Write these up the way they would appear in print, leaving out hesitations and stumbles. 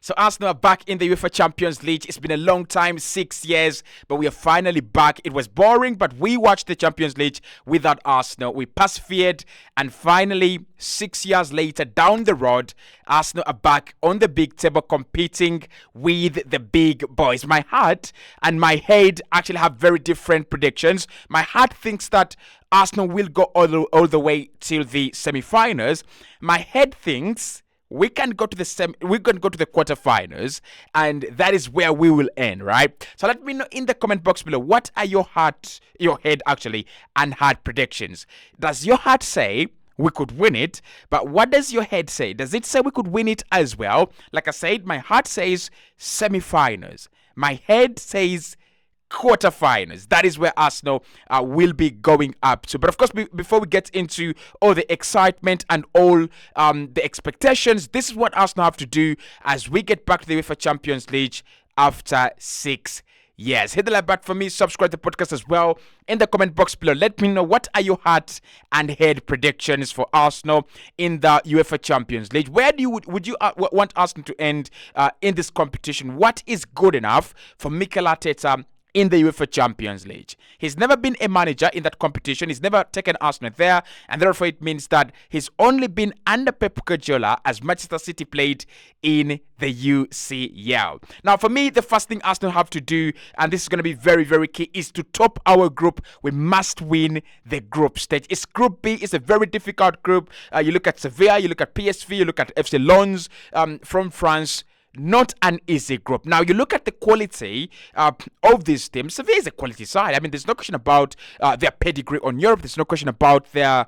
So Arsenal are back in the UEFA Champions League. It's been a long time, 6 years, but we are finally back. It was boring, but we watched the Champions League without Arsenal. We persevered, and finally, 6 years later, down the road, Arsenal are back on the big table competing with the big boys. My heart and my head actually have very different predictions. My heart thinks that Arsenal will go all the way till the semi-finals. My head thinks we can go to the quarterfinals, and that is where we will end, right? So let me know in the comment box below, what are your head actually, and heart predictions? Does your heart say we could win it? But what does your head say? Does it say we could win it as well? Like I said, my heart says semi-finals. My head says quarterfinals. That is where Arsenal will be going up to. But of course, before we get into all the excitement and all the expectations, this is what Arsenal have to do as we get back to the UEFA Champions League after 6 years. Hit the like button for me, subscribe to the podcast as well. In the comment box below, let me know what are your heart and head predictions for Arsenal in the UEFA Champions League. Where would you want Arsenal to end in this competition? What is good enough for Mikel Arteta in the UEFA Champions League? He's never been a manager in that competition. He's never taken Arsenal there, and therefore it means that he's only been under Pep Guardiola as Manchester City played in the UCL. Now, for me, the first thing Arsenal have to do, and this is going to be very, very key, is to top our group. We must win the group stage. It's Group B. It's a very difficult group. You look at Sevilla, you look at PSV, you look at FC Lens from France. Not an easy group. Now, you look at the quality of this team. Sevilla is a quality side. I mean, there's no question about their pedigree on Europe. There's no question about their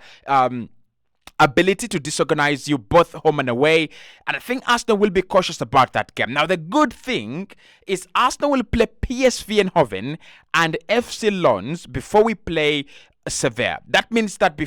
ability to disorganize you both home and away. And I think Arsenal will be cautious about that game. Now, the good thing is Arsenal will play PSV Eindhoven and FC Lens before we play Sevilla. That means that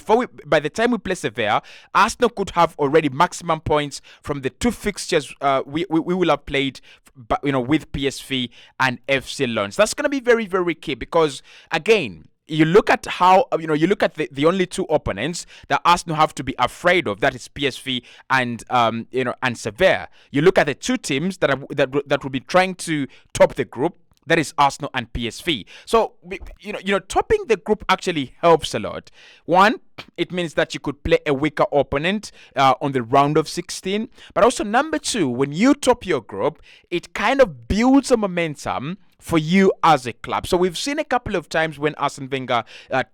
by the time we play Sevilla, Arsenal could have already maximum points from the two fixtures we will have played, with PSV and FC Lens. That's going to be very, very key because, again, you look at how you look at the only two opponents that Arsenal have to be afraid of. That is PSV and and Sevilla. You look at the two teams that will be trying to top the group. That is Arsenal and PSV. So, topping the group actually helps a lot. One, it means that you could play a weaker opponent on the round of 16. But also, number two, when you top your group, it kind of builds a momentum for you as a club. So we've seen a couple of times when Arsene Wenger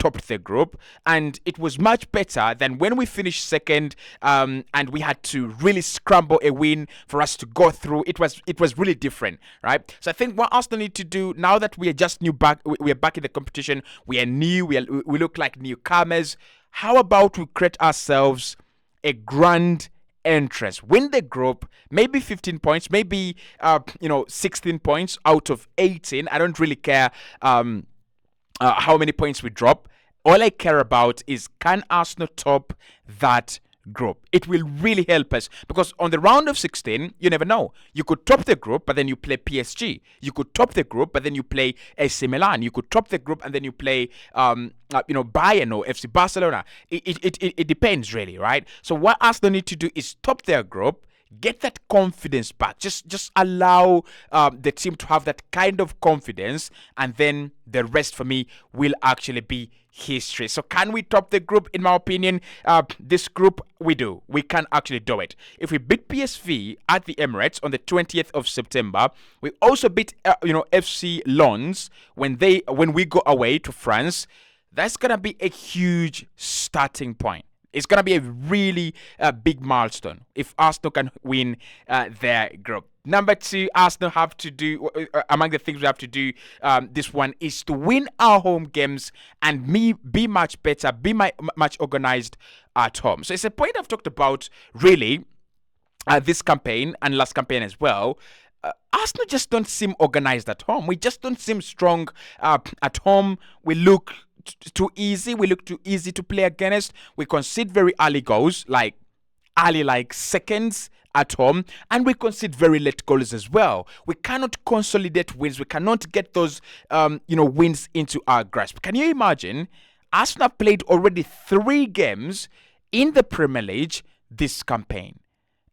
topped the group, and it was much better than when we finished second and we had to really scramble a win for us to go through. It was really different, right? So I think what Arsenal need to do now that we are just we are back in the competition, we are new, we look like newcomers. How about we create ourselves a grand entrance, win the group, maybe 15 points, maybe 16 points out of 18. I don't really care how many points we drop. All I care about is, can Arsenal top that group? It will really help us because on the round of 16, you never know. You could top the group, but then you play PSG. You could top the group, but then you play AC Milan. You could top the group and then you play Bayern or FC Barcelona. It depends really, right? So what Arsenal need to do is top their group, get that confidence back. Just allow the team to have that kind of confidence, and then the rest for me will actually be history. So can we top the group? In my opinion, this group we do. We can actually do it. If we beat PSV at the Emirates on the 20th of September, we also beat FC Lens when we go away to France. That's gonna be a huge starting point. It's going to be a really big milestone if Arsenal can win their group. Number two, Arsenal have to do, among the things we have to do, this one is to win our home games and be much better, be much organized at home. So it's a point I've talked about really this campaign and last campaign as well. Arsenal just don't seem organized at home. We just don't seem strong at home. We look too easy. We look too easy to play against. We concede very early goals, like seconds at home, and we concede very late goals as well. We cannot consolidate wins. We cannot get those wins into our grasp. Can you imagine? Arsenal played already 3 games in the Premier League this campaign.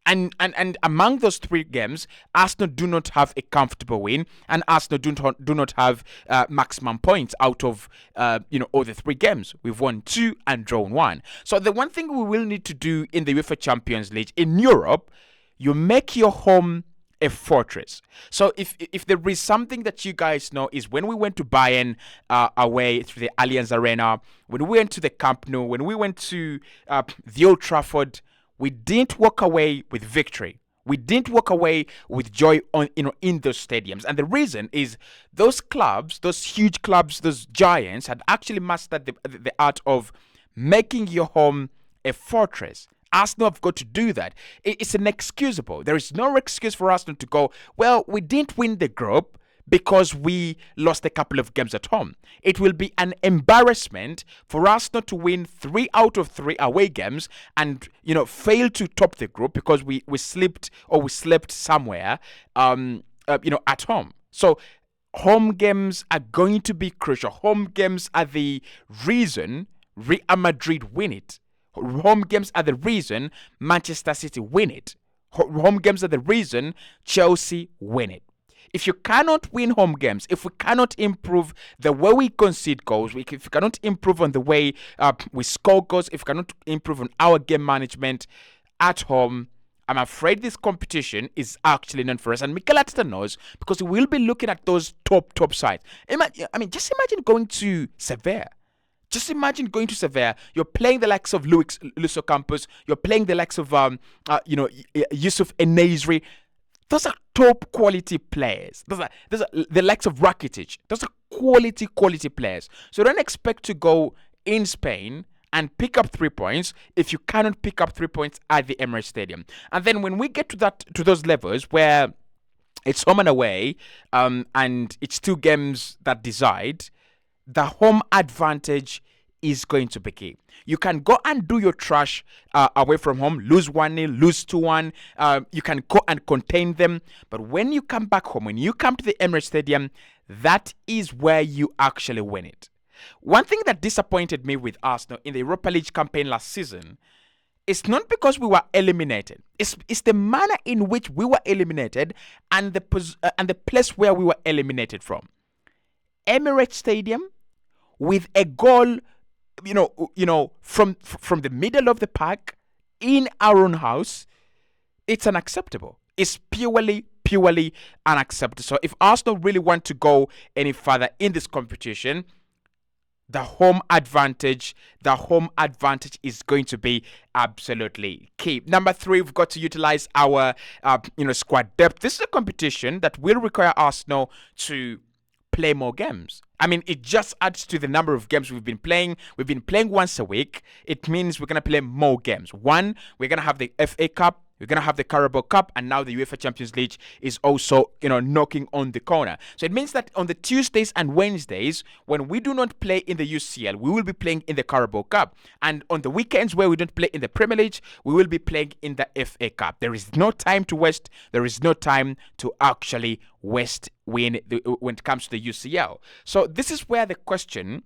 And among those three games, Arsenal do not have a comfortable win, and Arsenal do not have maximum points out of all the three games. We've won two and drawn one. So the one thing we will need to do in the UEFA Champions League in Europe, you make your home a fortress. So if there is something that you guys know is when we went to Bayern away through the Allianz Arena, when we went to the Camp Nou, when we went to the Old Trafford, we didn't walk away with victory. We didn't walk away with joy in those stadiums. And the reason is those clubs, those huge clubs, those giants had actually mastered the art of making your home a fortress. Arsenal have got to do that. It's inexcusable. There is no excuse for Arsenal to go, well, we didn't win the group because we lost a couple of games at home. It will be an embarrassment for Arsenal to win 3 out of 3 away games and fail to top the group because we slept somewhere at home. So home games are going to be crucial. Home games are the reason Real Madrid win it. Home games are the reason Manchester City win it. Home games are the reason Chelsea win it. If you cannot win home games, if we cannot improve the way we concede goals, if we cannot improve on the way we score goals, if we cannot improve on our game management at home, I'm afraid this competition is actually not for us. And Mikel Arteta knows because we will be looking at those top sides. Just imagine going to Sevilla. Just imagine going to Sevilla. You're playing the likes of Luis Ocampos. You're playing the likes of Yusuf Enesri. Those are top quality players. Those are the likes of Rakitic. Those are quality players. So don't expect to go in Spain and pick up 3 points if you cannot pick up 3 points at the Emirates Stadium. And then when we get to those levels where it's home and away, and it's 2 games that decide, the home advantage is going to be key. You can go and do your trash away from home, lose 1-0, lose 2-1. You can go and contain them. But when you come back home, when you come to the Emirates Stadium, that is where you actually win it. One thing that disappointed me with Arsenal in the Europa League campaign last season is not because we were eliminated. It's the manner in which we were eliminated and the place where we were eliminated from. Emirates Stadium, with a goal, from the middle of the park in our own house, it's unacceptable. It's purely unacceptable. So if Arsenal really want to go any further in this competition, the home advantage is going to be absolutely key. Number 3, we've got to utilize our squad depth. This is a competition that will require Arsenal to play more games. It just adds to the number of games we've been playing. We've been playing once a week. It means we're going to play more games. One, we're going to have the FA Cup, we're going to have the Carabao Cup, and now the UEFA Champions League is also, knocking on the corner. So it means that on the Tuesdays and Wednesdays, when we do not play in the UCL, we will be playing in the Carabao Cup. And on the weekends where we don't play in the Premier League, we will be playing in the FA Cup. There is no time to waste. There is no time to actually waste when it comes to the UCL. So this is where the question: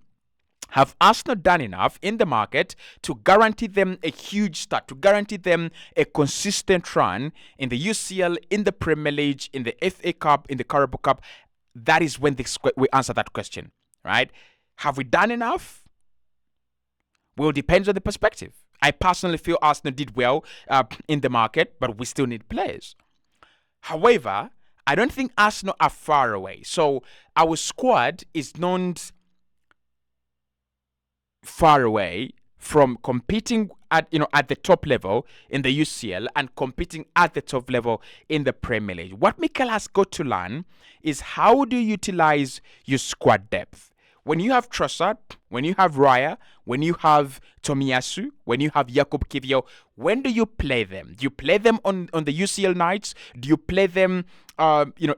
have Arsenal done enough in the market to guarantee them a huge start, to guarantee them a consistent run in the UCL, in the Premier League, in the FA Cup, in the Carabao Cup? That is when we answer that question, right? Have we done enough? Well, it depends on the perspective. I personally feel Arsenal did well in the market, but we still need players. However, I don't think Arsenal are far away. So our squad is not far away from competing at the top level in the UCL and competing at the top level in the Premier League. What Mikel has got to learn is how do you utilize your squad depth. When you have Trossard, when you have Raya, when you have Tomiyasu, when you have Jakub Kiwior, when do you play them? Do you play them on the UCL nights? Do you play them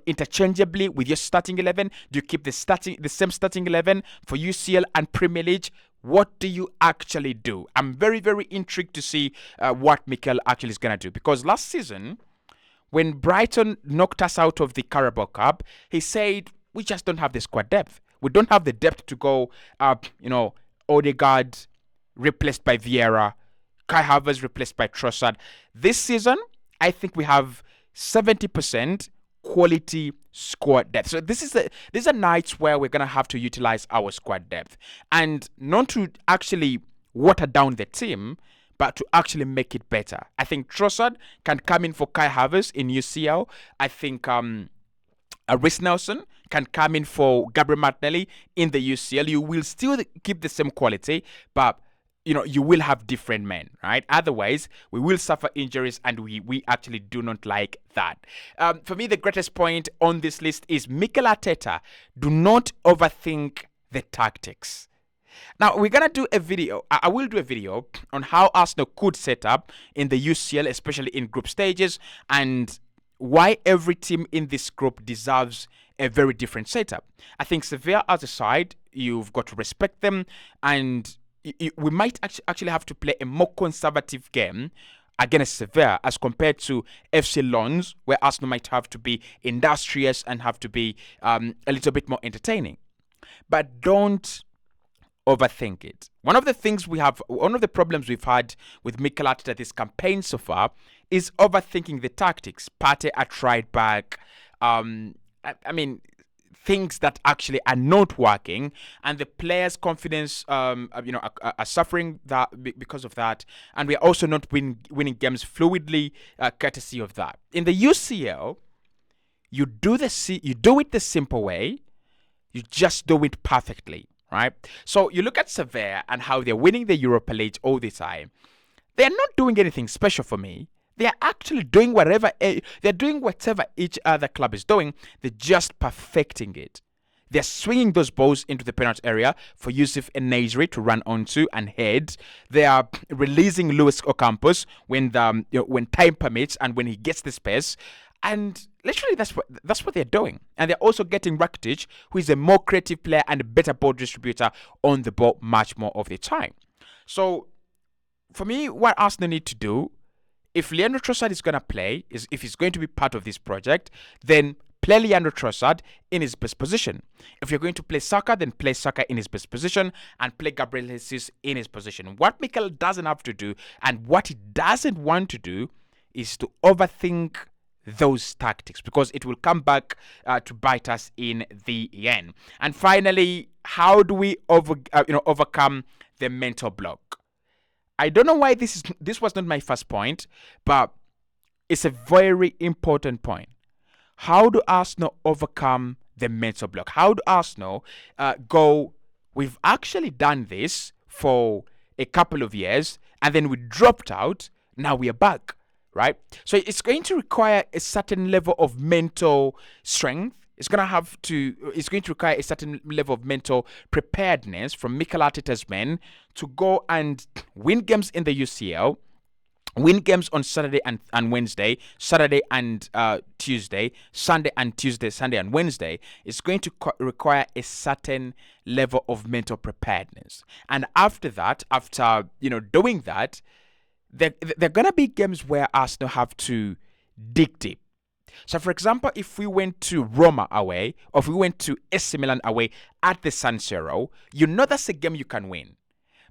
interchangeably with your starting 11? Do you keep the same starting 11 for UCL and Premier League? What do you actually do? I'm very, very intrigued to see what Mikel actually is going to do. Because last season, when Brighton knocked us out of the Carabao Cup, he said, we just don't have the squad depth. We don't have the depth to go, Odegaard replaced by Vieira, Kai Havertz replaced by Trossard. This season, I think we have 70% quality squad depth. So these are nights where we're gonna have to utilize our squad depth, and not to actually water down the team, but to actually make it better. I think Trossard can come in for Kai Havertz in UCL. I think Reece Nelson can come in for Gabriel Martinelli in the UCL. You will still keep the same quality, but you will have different men, right? Otherwise, we will suffer injuries, and we actually do not like that. For me, the greatest point on this list is Mikel Arteta. Do not overthink the tactics. Now, we're going to do a video. I will do a video on how Arsenal could set up in the UCL, especially in group stages, and why every team in this group deserves a very different setup. I think Sevilla as a side, you've got to respect them, and we might actually have to play a more conservative game against Sevilla as compared to FC Lens, where Arsenal might have to be industrious and have to be a little bit more entertaining. But don't overthink it. One of the problems we've had with Mikel Arteta this campaign so far is overthinking the tactics. Partey at right back. I mean, things that actually are not working, and the players' confidence, are suffering that because of that, and we are also not winning games fluidly, courtesy of that. In the UCL, you do it the simple way. You just do it perfectly, right? So you look at Sevilla and how they're winning the Europa League all the time. They're not doing anything special for me. They are actually doing whatever each other club is doing. They're just perfecting it. They're swinging those balls into the penalty area for Yusuf and Nasri to run onto and head. They are releasing Luis Ocampos when time permits and when he gets the space. And literally, that's what they're doing. And they're also getting Rakitic, who is a more creative player and a better ball distributor on the ball much more of the time. So, for me, what Arsenal need to do, if Leandro Trossard is going to play, if he's going to be part of this project, then play Leandro Trossard in his best position. If you're going to play Saka, then play Saka in his best position and play Gabriel Jesus in his position. What Mikel doesn't have to do and what he doesn't want to do is to overthink those tactics, because it will come back to bite us in the end. And finally, how do we overcome the mental block? I don't know why this was not my first point, but it's a very important point. How do Arsenal overcome the mental block? How do Arsenal go? We've actually done this for a couple of years, and then we dropped out. Now we are back. Right? So it's going to require a certain level of mental strength. It's going to require a certain level of mental preparedness from Mikel Arteta's men to go and win games in the UCL, win games on Saturday and Wednesday, Saturday and Tuesday, Sunday and Tuesday, Sunday and Wednesday. It's going to require a certain level of mental preparedness. And after that, doing that, there are going to be games where Arsenal have to dig deep. So, for example, if we went to Roma away, or if we went to AC Milan away at the San Siro, that's a game you can win.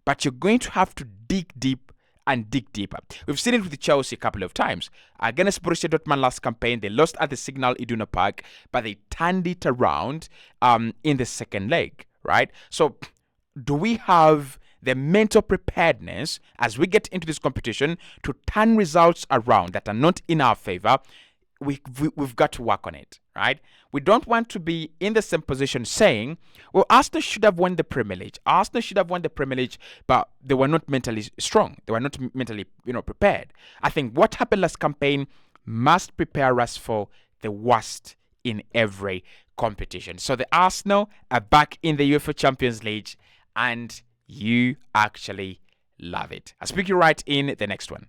But you're going to have to dig deep and dig deeper. We've seen it with Chelsea a couple of times. Against Borussia Dortmund last campaign, they lost at the Signal Iduna Park, but they turned it around in the second leg, right? So, do we have the mental preparedness as we get into this competition to turn results around that are not in our favor? We've got to work on it, right? We don't want to be in the same position saying, well, Arsenal should have won the Premier League. Arsenal should have won the Premier League, but they were not mentally strong. They were not mentally, prepared. I think what happened last campaign must prepare us for the worst in every competition. So the Arsenal are back in the UEFA Champions League, and you actually love it. I'll speak to you right in the next one.